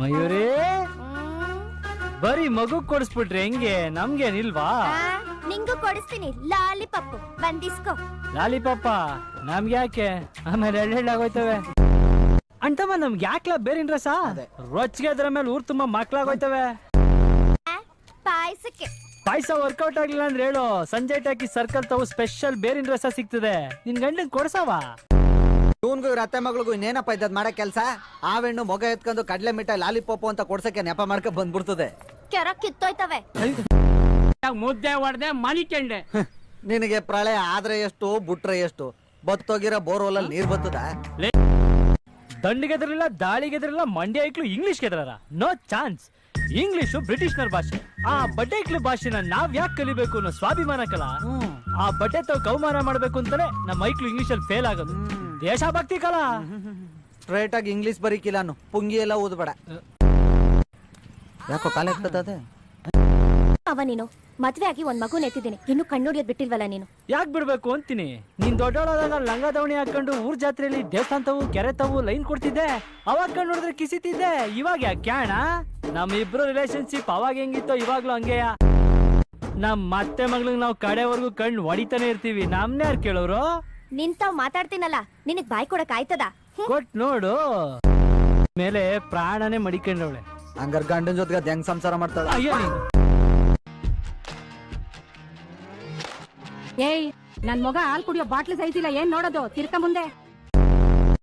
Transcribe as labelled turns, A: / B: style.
A: ಮಯೂರಿ ಬರೀ ಮಗು ಕೊಡಿಸ್ಬಿಟ್ರಿ ಹೆಂಗೆ ನಮ್ಗೇನಿಲ್ವಾ?
B: ನಿಂಗೂ ಕೊಡಿಸ್ತೀನಿ ಲಾಲಿಪಾಪ್ ಬಂದಿಸ್ಕೋ.
A: ಲಾಲಿಪಾಪ ನಮ್ಗೆ ಯಾಕೆ? ಆಮೇಲೆ ಎಳ್ಳೆಳ್ಳಾಗೋಯ್ತವೆ ಅಂತಮ್ಮ. ನಮ್ಗೆ ಯಾಕ್ಲ ಬೇರೆ ರಸ ರೊಚ್ಚಿಗೆ ಅದ್ರ ಮೇಲೆ ಊರ್ ತುಂಬಾ ಮಕ್ಳಾಗೋಯ್ತವೆ.
B: ಪಾಯಸಕ್ಕೆ
A: ಪಾಯಸ ವರ್ಕೌಟ್ ಆಗ್ಲಿಲ್ಲ ಅಂದ್ರೆ ಹೇಳು, ಸಂಜೆ ಟಾಕಿ ಸರ್ಕಲ್ ತಾವು ಸ್ಪೆಷಲ್ ಬೇರಿನ ರಸ ಸಿಗ್ತದೆ. ನಿನ್ ಗಂಡನ್ ಕೊಡ್ಸವ.
C: ಇವನ್ಗೂ ಇವ್ರ ಅತ್ತೆ ಮಗಳಿಗೂ ಇನ್ನೇನಪ್ಪ ಇದ್ದದ್ ಮಾಡೋ ಕೆಲ್ಸ? ಆವೆಣ್ಣು ಮೊಗ ಎತ್ಕೊಂಡು ಕಡ್ಲೆ ಮಿಠಾಯಿ ಲಾಲಿಪಾಪ್ ಅಂತ ಕೊಡ್ಸಕ್ಕೆ ನೆಪ ಮಾಡ್ಕೊ ಬಂದ್ಬಿಡ್ತದೆ.
B: ಕೆರ ಕಿತ್ತೋಯ್ತವೆ.
D: ಮುದ್ದೆ ಹೊಡೆದೆ ಮನಿಕಂಡೆ.
C: ನಿನಗೆ ಪ್ರಳಯ ಆದ್ರೆ ಎಷ್ಟು ಬಿಟ್ರೆ ಎಷ್ಟು? ಬತ್ತೋಗಿರೋ ಬೋರ್ವೆಲ್ ನೀರ್ ಬರ್ತದ?
A: ದಂಡಿಗೆದ್ರಲ್ಲ ದಾಳಿಗೆದ್ರಲ್ಲ ಮಂಡ್ಯ ಐಕ್ಳು ಇಂಗ್ಲಿಷ್ ಗೆದ್ರಾರ? No chance. ಇಂಗ್ಲಿಷು ಬ್ರಿಟಿಷ್ನರ್ ಭಾಷೆ. ಆ ಬಡ್ಡೆಕ್ಳು ಭಾಷೆನ ನಾವ್ ಯಾಕೆ ಕಲಿಬೇಕು ಅನ್ನೋ ಸ್ವಾಭಿಮಾನ ಕಲ. ಆ ಬಡ್ಡೆ ತಾವ್ ಕೌಮಾರ ಮಾಡ್ಬೇಕು ಅಂತಾನೆ ನಮ್ಮ ಐಕ್ಳು ಇಂಗ್ಲಿಷ್ ಅಲ್ಲಿ ಫೇಲ್ ಆಗೋದು. ದೇಶಭಕ್ತಿ ಕಲ.
C: ಸ್ಟ್ರೈಟ್ ಆಗಿ ಇಂಗ್ಲಿಷ್ ಬರೀಕಿಲ್ಲ, ಪುಂಗಿ ಎಲ್ಲ ಓದ್ಬೇಡ. ಯಾಕೋ ಕಾಲ ಎತ್ತದ
B: ಅವ ನೀನು ಮದ್ವೆ ಆಗಿ ಒಂದ್ ಮಗು ನೆತ್ತಿದ್ದೀನಿ, ಇನ್ನು ಕಣ್ಣುಡಿಯೋದ್ ಬಿಟ್ಟಿಲ್ವಲ್ಲ ನೀನು.
A: ಯಾಕೆ ಬಿಡ್ಬೇಕು ಅಂತೀನಿ. ನೀನ್ ದೊಡ್ಡವಳಾದಾಗ ಲಂಗ ದಾವಣಿ ಹಾಕೊಂಡು ಊರ್ ಜಾತ್ರೆಯಲ್ಲಿ ದೇವಸ್ಥಾನ ತಾವು ಕೆರೆ ತಾವು ಲೈನ್ ಕೊಡ್ತಿದ್ದೆ. ಅವಾಗ ಕಣ್ಣು ನೋಡಿದ್ರೆ ಕಿಸಿತಿದ್ದೆ. ಇವಾಗ ಯಾಕೆ ಕ್ಯಾಣ? ನಮ್ ಇಬ್ರು ರಿಲೇಶನ್ಶಿಪ್ ಅವಾಗ ಹೆಂಗಿತ್ತೋ ಇವಾಗ್ಲೂ ಹಂಗೆಯ. ನಮ್ ಮತ್ತೆ ಮಗ್ಳಿಗೆ ನಾವು ಕಡೆವರೆಗೂ ಕಣ್ಣು ಹೊಡಿತಾನೆ ಇರ್ತೀವಿ. ನಮ್ನೇ ಯಾರು ಕೇಳೋರು?
B: ನಿಂತಾವ್ ಮಾತಾಡ್ತೀನಲ್ಲ, ನಿನಗ್ ಬಾಯ್ ಕೊಡಕ್ ಆಯ್ತದ?
A: ಕೊಟ್ ನೋಡು. ಮೇಲೆ ಪ್ರಾಣನೇ ಮಡಿಕೊಂಡವಳೆ.
C: ಹಂಗಾರ ಗಂಡನ ಜೊತೆಗೆ ಅದ್ ಹೆಂಗ್ ಸಂಸಾರ ಮಾಡ್ತಾಳ?
A: ಅಯ್ಯೋ ನೀನು.
E: ಏಯ್, ನನ್ ಮಗ ಹಾಲ್ ಕುಡಿಯೋ ಬಾಟ್ಲಿ ಸೈಜಿಲ್ಲ, ಏನ್ ನೋಡೋದು? ತಿರ್ಕ ಮುಂದೆ.